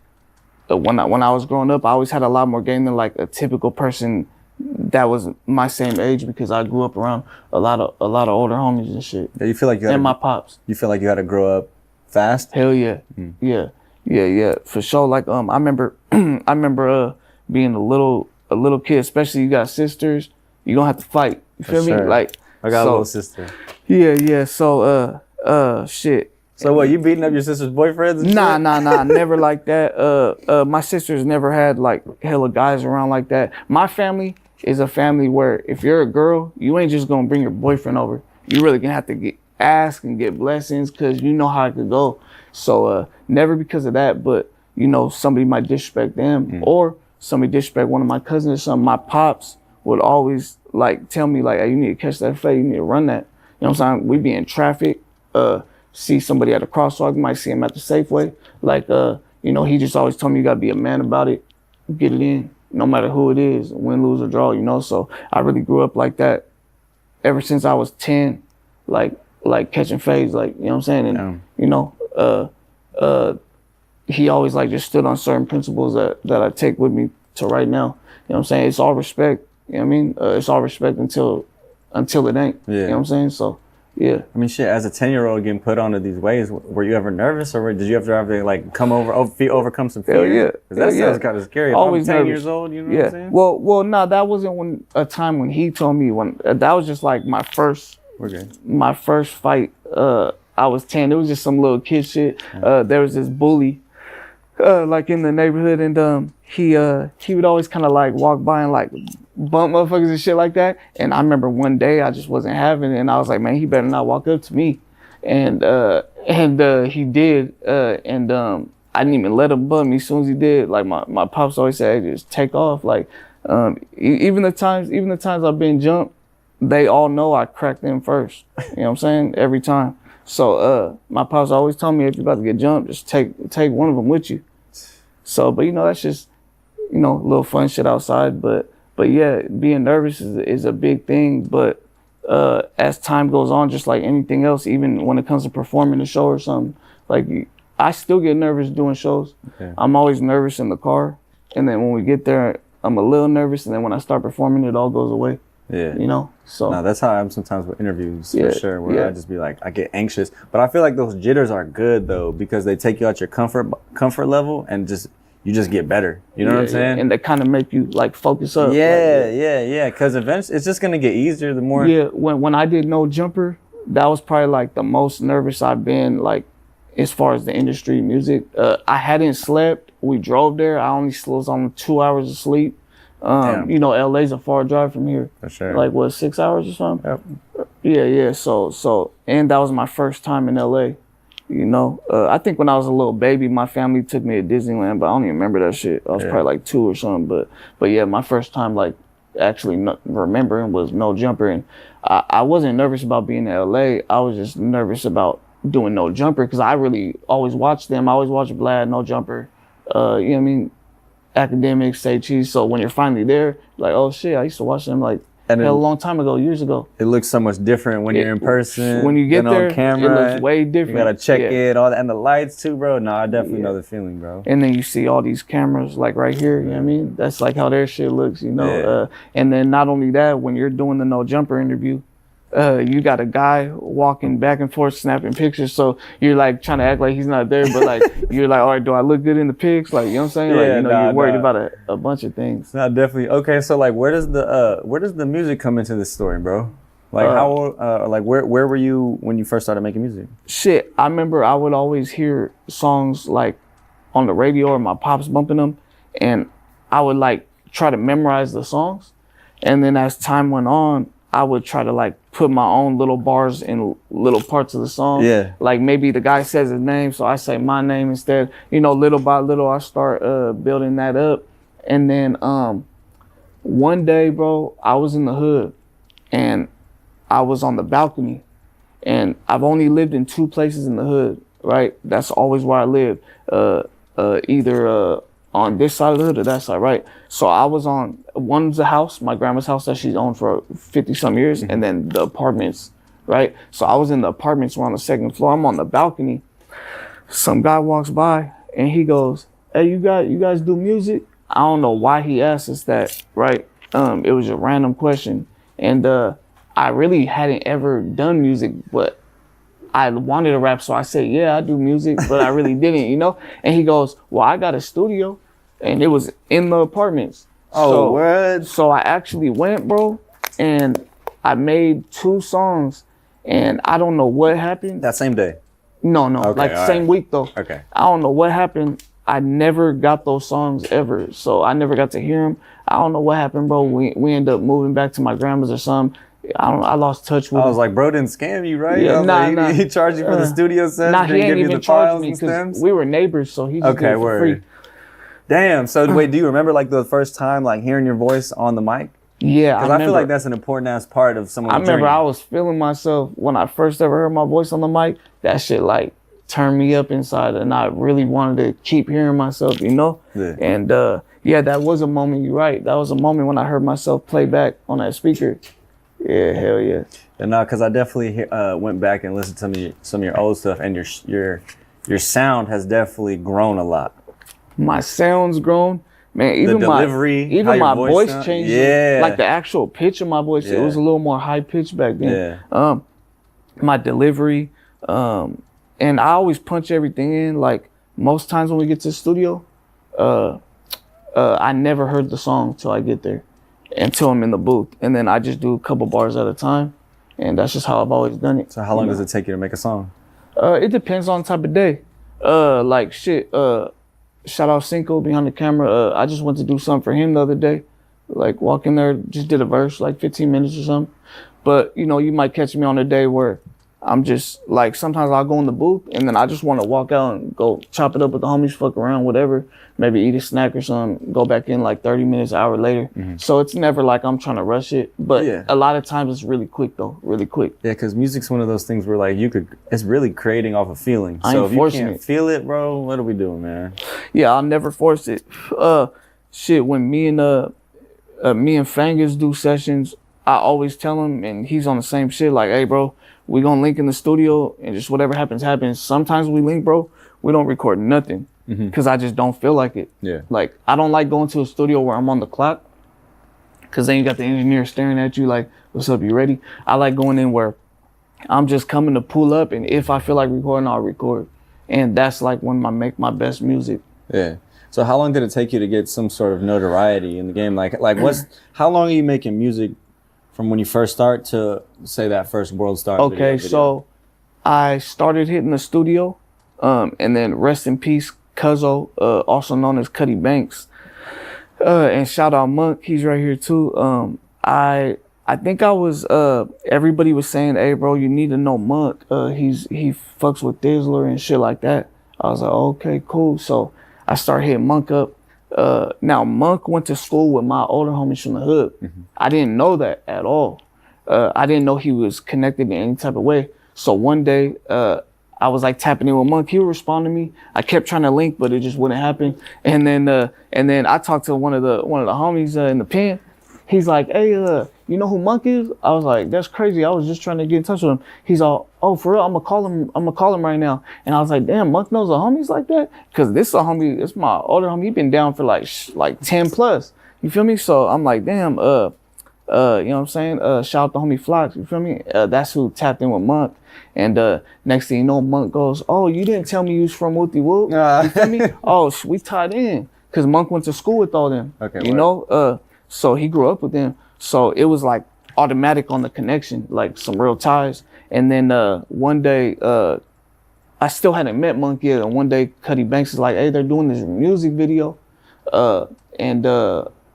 when I was growing up. I always had a lot more game than like a typical person that was my same age, because I grew up around a lot of older homies and shit. Yeah, you feel like my pops. You feel like you had to grow up fast? Hell yeah. Yeah, for sure. Like I remember being a little kid, especially you got sisters, you don't have to fight. You feel me? Like I got a little sister. Yeah. So shit. So what, you beating up your sister's boyfriends? And Nah, never like that. My sisters never had like hella guys around like that. My family is a family where if you're a girl, you ain't just gonna bring your boyfriend over. You really gonna have to ask and get blessings, because you know how it could go. So never because of that, but you know, somebody might disrespect them or somebody disrespect one of my cousins or something. My pops would always like tell me like, hey, you need to catch that fade, you need to run that. You know what I'm saying? We be in traffic, see somebody at a crosswalk, you might see him at the Safeway. Like, you know, he just always told me you gotta be a man about it, get it in, no matter who it is, win, lose, or draw, you know? So I really grew up like that ever since I was 10, like catching fades, like, you know what I'm saying? And, you know, he always like just stood on certain principles that I take with me to right now. You know what I'm saying? It's all respect, you know what I mean? It's all respect until it ain't, you know what I'm saying? So, yeah. I mean, shit, as a 10-year-old getting put onto these ways, were you ever nervous, or did you ever like come overcome some fear? Hell yeah. Because that sounds kind of scary. Always I'm 10 nervous. years old, you know what I'm saying? Well, no, that wasn't a time when he told me that was just like my first fight. I was 10. It was just some little kid shit. There was this bully, like in the neighborhood, and he would always kind of like walk by and like bump motherfuckers and shit like that. And I remember one day I just wasn't having it, and I was like, man, he better not walk up to me. And he did, and I didn't even let him bump me. As soon as he did, like my pops always said, hey, just take off. Like even the times I've been jumped, they all know I cracked them first. You know what I'm saying? Every time. So my pops always told me, if you're about to get jumped, just take one of them with you. So, but you know, that's just, you know, a little fun shit outside. But yeah, being nervous is a big thing. But as time goes on, just like anything else, even when it comes to performing a show or something, like I still get nervous doing shows. Okay. I'm always nervous in the car. And then when we get there, I'm a little nervous. And then when I start performing, it all goes away. Yeah. You know? So no, that's how I am sometimes with interviews Yeah, for sure. Where yeah. I just be like, I get anxious, but I feel like those jitters are good though because they take you out your comfort level and you just get better. You know what I'm saying? And they kind of make you like focus up. Yeah. Because eventually it's just gonna get easier the more. Yeah. When I did No Jumper, that was probably like the most nervous I've been like as far as the industry music. I hadn't slept. We drove there. I only was on 2 hours of sleep. You know, LA's a far drive from here. For sure. Like what, 6 hours or something? Yep. Yeah. So, and that was my first time in LA. You know, I think when I was a little baby, my family took me to Disneyland, but I don't even remember that shit. I was probably like 2 or something. But yeah, my first time like actually remembering was No Jumper, and I wasn't nervous about being in LA. I was just nervous about doing No Jumper because I really always watched them. I always watched Vlad, No Jumper. You know what I mean? Academics, Say Cheese. So when you're finally there, like, oh shit, I used to watch them like a long time ago, years ago. It looks so much different when you're in person. When you get there, on camera, it looks way different. You gotta check it, all that, and the lights too, bro. No, I definitely know the feeling, bro. And then you see all these cameras like right here, you know what I mean? That's like how their shit looks, you know? And then not only that, when you're doing the No Jumper interview, you got a guy walking back and forth snapping pictures, so you're like trying to act like he's not there, but like you're like, all right, do I look good in the pics? Like, you know what I'm saying? Like, you know, you're worried about a bunch of things. No, definitely. Okay, so like where does the music come into this story, bro? Like where were you when you first started making music? Shit, I remember I would always hear songs like on the radio or my pops bumping them, and I would like try to memorize the songs, and then as time went on, I would try to like put my own little bars in little parts of the song. Yeah. Like maybe the guy says his name, so I say my name instead. You know, little by little, I start building that up. And then one day, bro, I was in the hood and I was on the balcony. And I've only lived in 2 places in the hood, right? That's always where I lived. Either on this side of the hood or that side, right? So I was on, one's a house, my grandma's house that she's owned for 50 some years, and then the apartments, right? So I was in the apartments, we're on the 2nd floor, I'm on the balcony. Some guy walks by and he goes, hey, you guys do music? I don't know why he asked us that, right? It was a random question. And I really hadn't ever done music, but I wanted to rap, so I said, yeah, I do music, but I really didn't, you know? And he goes, well, I got a studio, and it was in the apartments. Oh, what? So I actually went, bro, and I made 2 songs, and I don't know what happened. That same day? No, okay, like same week, though. Okay. I don't know what happened. I never got those songs ever, so I never got to hear them. I don't know what happened, bro. We ended up moving back to my grandma's or something. I lost touch with him. I was like, bro didn't scam you, right? Yeah, nah. He charged you for the studio session? Nah, he ain't give you even the charged files me and stems? because we were neighbors, so he just did it for free. Damn. So wait, do you remember like the first time like hearing your voice on the mic? Yeah, because I feel like that's an important ass part of someone's journey. I remember I was feeling myself when I first ever heard my voice on the mic. That shit like turned me up inside, and I really wanted to keep hearing myself, you know? Yeah. And yeah, that was a moment, you're right. That was a moment when I heard myself play back on that speaker. Yeah, hell yeah. And no, because I definitely went back and listened to some of your old stuff, and your sound has definitely grown a lot. My sound's grown, man. Even the delivery, even my voice changed. Yeah, like the actual pitch of my voice, it was a little more high pitched back then. Yeah. My delivery, and I always punch everything in. Like most times when we get to the studio, I never heard the song till I get there. Until I'm in the booth, and then I just do a couple bars at a time, and that's just how I've always done it. So how long does it take you to make a song? It depends on the type of day. Like shit, shout out Cinco behind the camera. I just went to do something for him the other day. Like walk in there, just did a verse, like 15 minutes or something. But you know, you might catch me on a day where I'm just like, sometimes I'll go in the booth and then I just want to walk out and go chop it up with the homies, fuck around, whatever, maybe eat a snack or something, go back in like 30 minutes, an hour later. Mm-hmm. So it's never like I'm trying to rush it, but a lot of times it's really quick though, really quick. Yeah, because music's one of those things where like it's really creating off a feeling. So if you can't feel it, bro, what are we doing, man? Yeah, I'll never force it. Shit, when me and Fangus do sessions, I always tell him, and he's on the same shit, like, hey bro, we gonna link in the studio and just whatever happens. Sometimes we link, bro, we don't record nothing because I just don't feel like it. Yeah. Like, I don't like going to a studio where I'm on the clock Cause then you got the engineer staring at you like, what's up, you ready? I like going in where I'm just coming to pull up, and if I feel like recording, I'll record. And that's like when I make my best music. Yeah. So how long did it take you to get some sort of notoriety in the game? Like how long are you making music from when you first start to say that first World Star Okay, video? so I started hitting the studio, and then rest in peace, Cuzzo, also known as Cuddy Banks. And shout out Monk, he's right here too. I think I was, everybody was saying, hey bro, you need to know Monk. He fucks with Thizzler and shit like that. I was like, okay, cool. So I started hitting Monk up. Now Monk went to school with my older homies from the hood. Mm-hmm. I didn't know that at all. I didn't know he was connected in any type of way. So one day, I was like tapping in with Monk. He would respond to me. I kept trying to link, but it just wouldn't happen. And then I talked to one of the homies in the pen. He's like, hey, you know who Monk is? I was like, that's crazy. I was just trying to get in touch with him. He's all, oh, for real? I'm gonna call him right now. And I was like, damn, Monk knows the homies like that? Cause this is a homie, it's my older homie. He been down for like 10 plus. You feel me? So I'm like, damn, you know what I'm saying? Shout out to homie Flox, you feel me? That's who tapped in with Monk. And next thing you know, Monk goes, oh, you didn't tell me you was from Wooty Woop. You feel me? Oh, we tied in. Cause Monk went to school with all them. Okay. You know? So he grew up with them. So it was like automatic on the connection, like some real ties. And then one day, I still hadn't met Monk yet. And one day Cuddy Banks is like, hey, they're doing this music video. And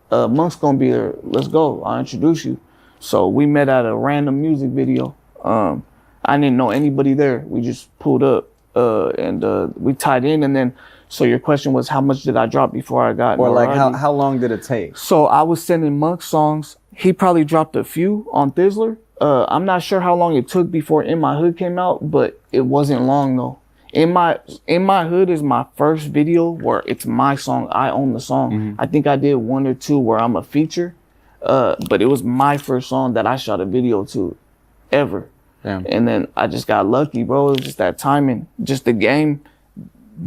Monk's gonna be there. Let's go. I'll introduce you. So we met at a random music video. I didn't know anybody there. We just pulled up and we tied in. And then, so your question was, how much did I drop before I got? Or like how long did it take? So I was sending Monk songs. He probably dropped a few on Thizzler. I'm not sure how long it took before In My Hood came out, but it wasn't long though. In My Hood is my first video where it's my song. I own the song. Mm-hmm. I think I did one or two where I'm a feature, but it was my first song that I shot a video to ever. Damn. And then I just got lucky, bro. It was just that timing. Just the game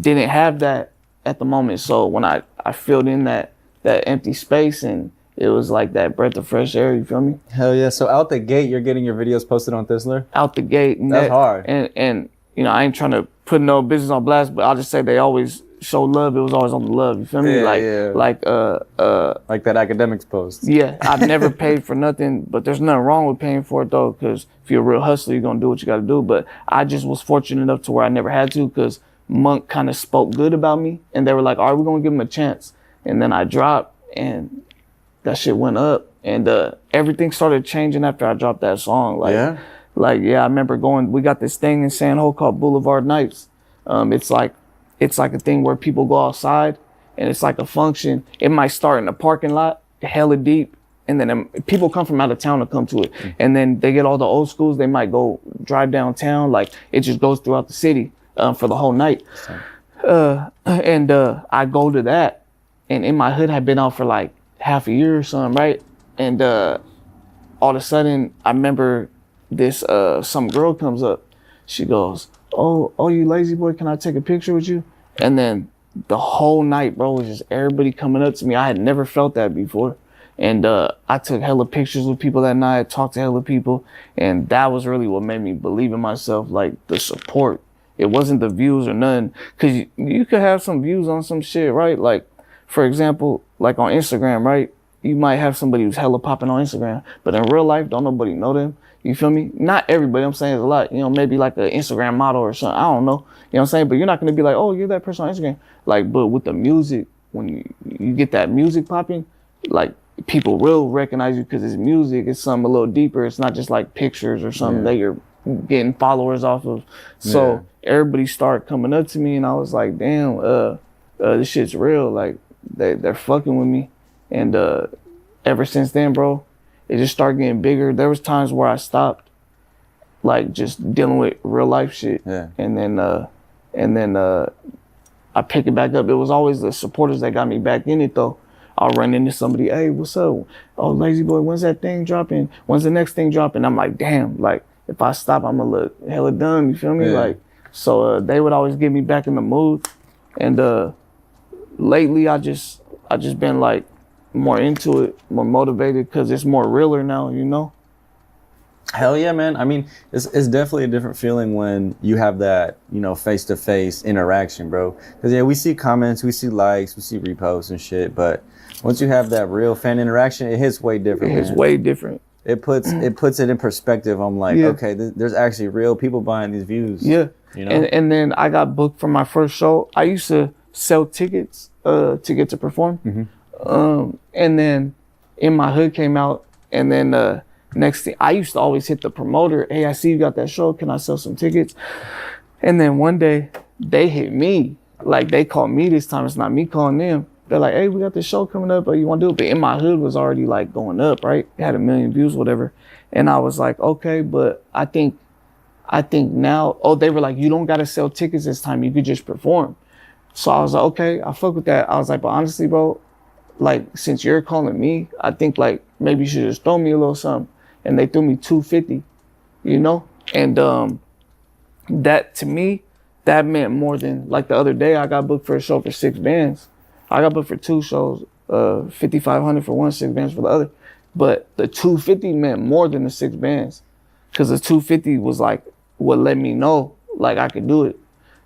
didn't have that at the moment. So when I filled in that empty space, and it was like that breath of fresh air, you feel me? Hell yeah. So out the gate, you're getting your videos posted on Thizzler? Out the gate. That's hard. And you know, I ain't trying to put no business on blast, but I'll just say they always show love. It was always on the love, you feel me? Yeah, like that academics post. Yeah, I've never paid for nothing, but there's nothing wrong with paying for it though, because if you're a real hustler, you're gonna do what you gotta do. But I just was fortunate enough to where I never had to, because Monk kind of spoke good about me, and they were like, all right, we're gonna give him a chance. And then I dropped, and that shit went up, and everything started changing after I dropped that song. I remember we got this thing in San Ho called Boulevard Nights. It's like a thing where people go outside, and it's like a function. It might start in a parking lot, hella deep, and then people come from out of town to come to it. Mm-hmm. And then they get all the old schools, they might go drive downtown, like it just goes throughout the city. For the whole night. I go to that, and In My Hood had been out for like half a year or something, right? And all of a sudden, I remember this, some girl comes up. She goes, oh, you lazy boy, can I take a picture with you? And then the whole night, bro, was just everybody coming up to me. I had never felt that before. And I took hella pictures with people that night, talked to hella people, and that was really what made me believe in myself, like the support. It wasn't the views or nothing, because you could have some views on some shit, right? Like, for example, like on Instagram, right? You might have somebody who's hella popping on Instagram, but in real life, don't nobody know them. You feel me? Not everybody, I'm saying it's a lot. You know, maybe like an Instagram model or something. I don't know. You know what I'm saying? But you're not going to be like, oh, you're that person on Instagram. Like, but with the music, when you get that music popping, like, people will recognize you because it's music. It's something a little deeper. It's not just like pictures or something that you're getting followers off of. So everybody started coming up to me, and I was like, damn, this shit's real. Like they're fucking with me. And ever since then, bro, it just started getting bigger. There was times where I stopped, like just dealing with real life shit. Yeah. And then I pick it back up. It was always the supporters that got me back in it though. I'll run into somebody, hey, what's up? Oh, lazy boy, when's that thing dropping? When's the next thing dropping? I'm like, damn, like if I stop, I'm gonna look hella dumb, you feel me? Yeah. Like, so they would always get me back in the mood. And lately I just been like more into it, more motivated because it's more realer now, you know? Hell yeah, man. I mean, it's definitely a different feeling when you have that, you know, face-to-face interaction, bro. Because, yeah, we see comments, we see likes, we see reposts and shit, but once you have that real fan interaction, it hits way different, It's way different. It puts it in perspective. I'm like, okay, there's actually real people buying these views. Yeah. You know? And then I got booked for my first show. I used to sell tickets to get to perform. Mm-hmm. And then In My Hood came out, and then next thing, I used to always hit the promoter, hey, I see you got that show, can I sell some tickets? And then one day they hit me, like they called me this time, it's not me calling them. They're like, hey, we got this show coming up, you want to do it? But In My Hood was already like going up, right? It had 1 million views, whatever. And I was like, okay, but I think now, they were like, you don't got to sell tickets this time, you could just perform. So I was like, okay, I fuck with that. I was like, but honestly, bro, like, since you're calling me, I think like maybe you should just throw me a little something. And they threw me $250, you know? And that, to me, that meant more than, like the other day, I got booked for a show for 6 bands. I got booked for 2 shows, $5,500 for one, 6 bands for the other. But the $250 meant more than the 6 bands. Because the $250 was like what let me know, like I could do it.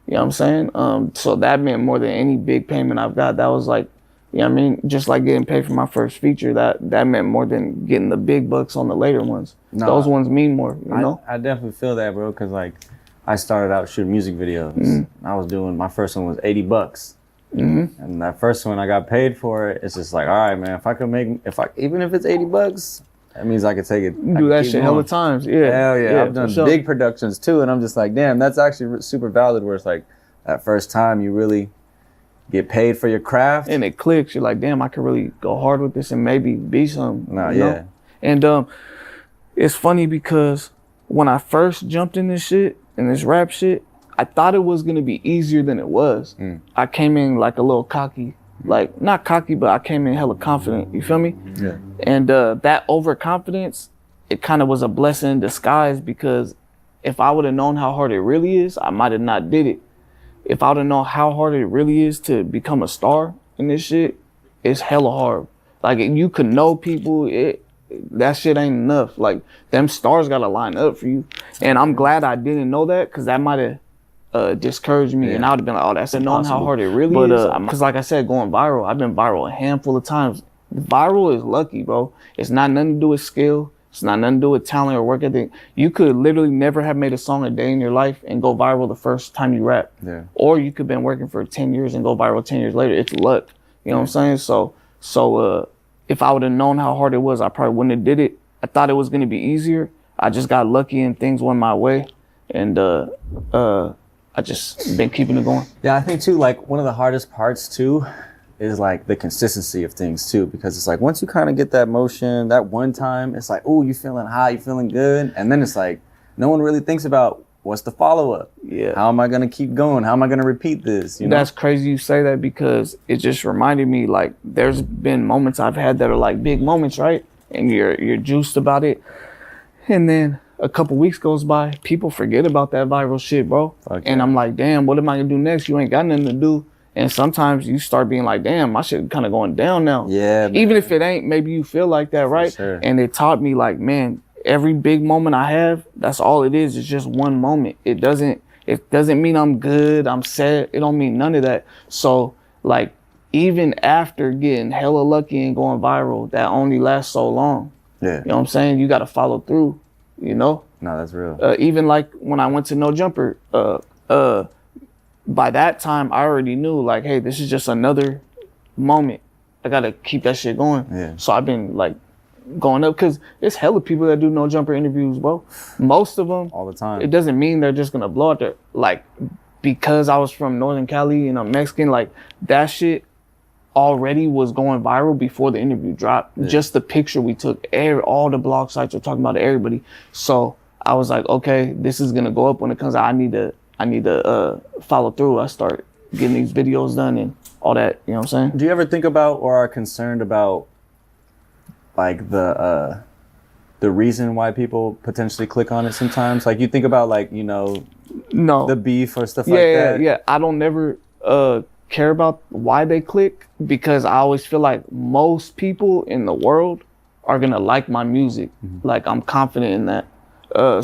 You know what I'm saying? So that meant more than any big payment I've got. That was like, you know what I mean? Just like getting paid for my first feature, that meant more than getting the big bucks on the later ones. No, those ones mean more, you know? I definitely feel that, bro, because like I started out shooting music videos. Mm-hmm. I was doing, my first one was $80. Mm-hmm. And that first one I got paid for it, it's just like, all right, man, if I could make, even if it's $80, that means I could take it. You do that shit hella times, yeah. Hell yeah, I've done big productions too, and I'm just like, damn, that's actually super valid, where it's like, that first time you really get paid for your craft. And it clicks, you're like, damn, I could really go hard with this and maybe be something. Nah, yeah. And it's funny because when I first jumped in this shit, in this rap shit, I thought it was gonna be easier than it was. I came in like a little cocky, like not cocky, but I came in hella confident, you feel me? Yeah. And that overconfidence, it kind of was a blessing in disguise, because if I would have known how hard it really is, I might have not did it. If I would have known how hard it really is to become a star in this shit, it's hella hard. Like, you could know people, that shit ain't enough. Like, them stars gotta line up for you. And I'm glad I didn't know that, because that might have discouraged me. And I would have been like, oh, that's knowing how hard it really is. Because like I said, going viral, I've been viral a handful of times. Viral is lucky, bro. It's not nothing to do with skill. It's not nothing to do with talent or work ethic. You could literally never have made a song a day in your life and go viral the first time you rap. Yeah. Or you could have been working for 10 years and go viral 10 years later. It's luck. You know what I'm saying? So if I would have known how hard it was, I probably wouldn't have did it. I thought it was going to be easier. I just got lucky and things went my way. And I just been keeping it going. Yeah, I think too, like one of the hardest parts too is like the consistency of things too, because it's like once you kind of get that motion, that one time, it's like, oh, you feeling high, you feeling good. And then it's like, no one really thinks about what's the follow-up. Yeah. How am I going to keep going? How am I going to repeat this? You know? That's crazy you say that, because it just reminded me, like, there's been moments I've had that are like big moments, right? And you're juiced about it. And then a couple weeks goes by, people forget about that viral shit, bro. Okay. And I'm like, damn, what am I gonna do next? You ain't got nothing to do. And sometimes you start being like, damn, my shit kind of going down now. Yeah. Man. Even if it ain't, maybe you feel like that, right? Sure. And it taught me, like, man, every big moment I have, that's all it is. It's just one moment. It doesn't mean I'm good, I'm sad. It don't mean none of that. So, like, even after getting hella lucky and going viral, that only lasts so long. Yeah. You know what I'm saying? You got to follow through, you know? No, that's real. Even like when I went to No Jumper, by that time I already knew, like, hey, this is just another moment. I got to keep that shit going. Yeah. So I've been like going up, because it's hella people that do No Jumper interviews, bro. Most of them. All the time. It doesn't mean they're just going to blow out there. Like, because I was from Northern Cali and I'm Mexican, like, that shit already was going viral before the interview dropped. Yeah. Just the picture we took, all the blog sites were talking about everybody. So I was like, okay, this is gonna go up when it comes out. I need to follow through. I start getting these videos done and all that. You know what I'm saying? Do you ever think about or are concerned about like the reason why people potentially click on it sometimes? Like you think about, like, you know, no, the beef or stuff like that? Yeah. I don't never care about why they click, because I always feel like most people in the world are gonna like my music. Like, I'm confident in that.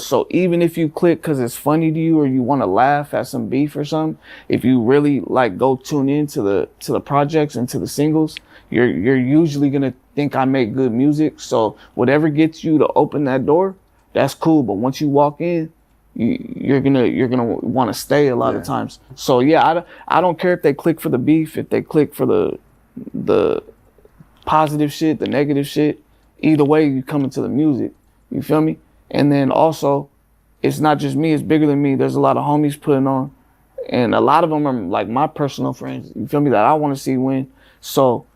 So even if you click because it's funny to you or you want to laugh at some beef or something, if you really like go tune in to the projects and to the singles, you're usually gonna think I make good music. So whatever gets you to open that door, that's cool. But once you walk in, you're gonna want to stay a lot of times. So yeah, I don't care if they click for the beef, if they click for the positive shit, the negative shit. Either way, you come into the music. You feel me? And then also, it's not just me, it's bigger than me. There's a lot of homies putting on. And a lot of them are like my personal friends, you feel me, that I want to see win. So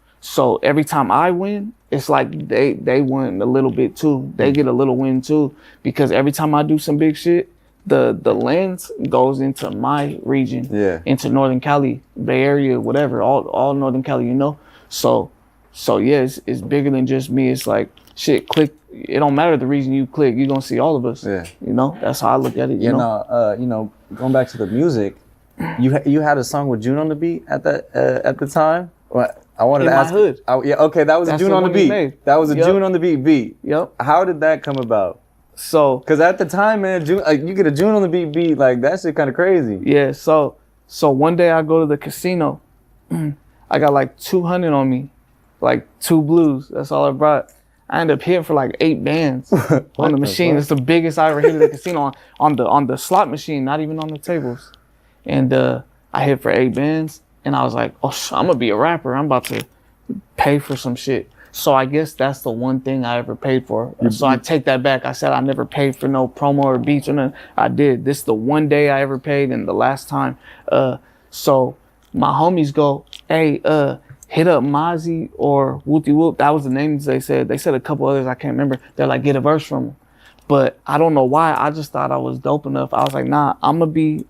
every time I win, it's like they win a little bit too. They get a little win too. Because every time I do some big shit, the lens goes into my region, into Northern Cali, Bay Area, whatever, all Northern Cali, you know? So yeah, it's bigger than just me. It's like, shit, click. It don't matter the reason you click. You're gonna see all of us. Yeah. You know, that's how I look at it. You know, going back to the music, you had a song with June on the beat at the time. What I wanted to ask. Hood. That was a June on the beat. That was a June on the beat. Yep. How did that come about? So, because at the time, man, June, you get a June on the beat, like that shit kind of crazy. Yeah. So one day I go to the casino. I got like 200 on me, like 2 blues. That's all I brought. I ended up hitting for like 8 bands on the machine. It's the biggest I ever hit at the casino on the slot machine, not even on the tables. And I hit for 8 bands, and I was like, oh, I'm gonna be a rapper. I'm about to pay for some shit. So I guess that's the one thing I ever paid for. So I take that back. I said I never paid for no promo or beats or nothing. I did. This is the one day I ever paid, and the last time. So my homies go, hey, hit up Mozzie or Wooty Whoop. That was the names they said. They said a couple others I can't remember. They're like, get a verse from them. But I don't know why. I just thought I was dope enough. I was like, nah, I'm gonna be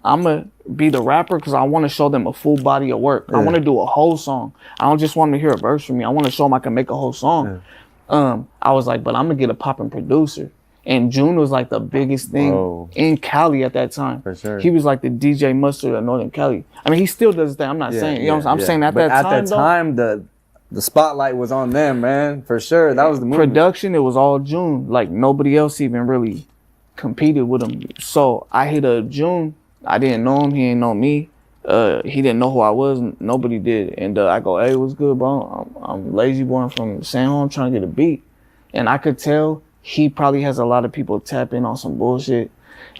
the rapper because I want to show them a full body of work. I want to do a whole song. I don't just want them to hear a verse from me. I want to show them I can make a whole song. I was like, but I'm gonna get a poppin' producer. And June was like the biggest thing in Cali at that time. For sure. He was like the DJ Mustard of Northern Cali. I mean, he still does his thing. I'm not saying, you know what I'm saying? At that time, the spotlight was on them, man. For sure. That was the movement. Production, it was all June. Like nobody else even really competed with him. So I hit up June. I didn't know him. He didn't know me. He didn't know who I was. Nobody did. And I go, hey, what's good, bro? I'm Lazy Boy. I'm from San Juan. I'm trying to get a beat. And I could tell he probably has a lot of people tap in on some bullshit.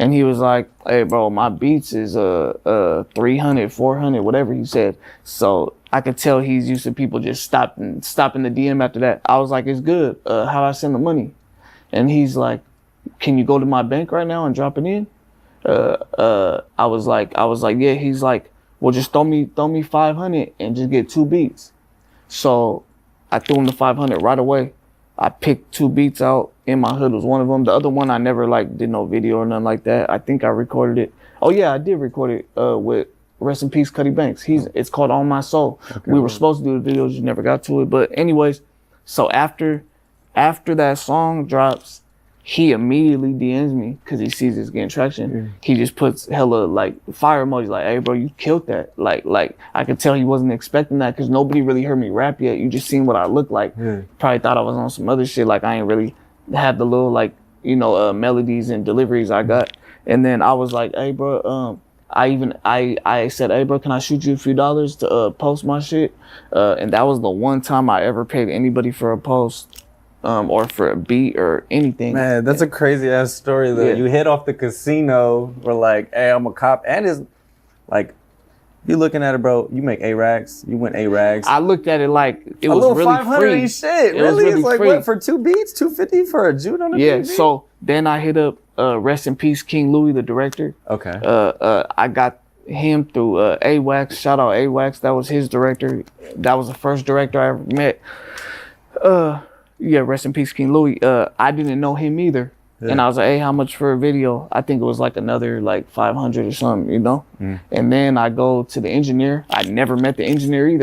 And he was like, hey, bro, my beats is 300, 400, whatever he said. So I could tell he's used to people just stopping the DM after that. I was like, it's good. How do I send the money? And he's like, can you go to my bank right now and drop it in? I was like, yeah. He's like, well, just throw me 500 and just get 2 beats. So I threw him the 500 right away. I picked 2 beats out. In My Hood was one of them. The other one I never did no video or nothing like that. I think I recorded it. Oh yeah, I did record it with rest in peace Cuddy Banks. It's called On My Soul. Okay, we were supposed to do the video, just never got to it. But anyways, so after that song drops, he immediately DMs me because he sees it's getting traction. Yeah. He just puts hella fire emojis like, hey bro, you killed that. Like I could tell he wasn't expecting that because nobody really heard me rap yet. You just seen what I look like. Yeah. Probably thought I was on some other shit. Like I ain't really have the little melodies and deliveries I got. And then I was like, hey bro, I said, hey bro, can I shoot you a few dollars to post my shit? And that was the one time I ever paid anybody for a post. Or for a beat or anything. Man, that's a crazy ass story though. Yeah. You hit off the casino, we're like, hey, I'm a cop. And it's like, you looking at it, bro, you make A-Rags, you went A-Rags. I looked at it like it was really 500 free. Shit, really? It's like, what, for 2 beats, 250 for a June on the Yeah, beat? so then I hit up, rest in peace, King Louis, the director. Okay. I got him through A-Wax, shout out A-Wax, that was his director. That was the first director I ever met. Yeah, rest in peace, King Louis. I didn't know him either. Yeah. And I was like, hey, how much for a video? I think it was another 500 or something, you know? And then I go to the engineer. I never met the engineer either.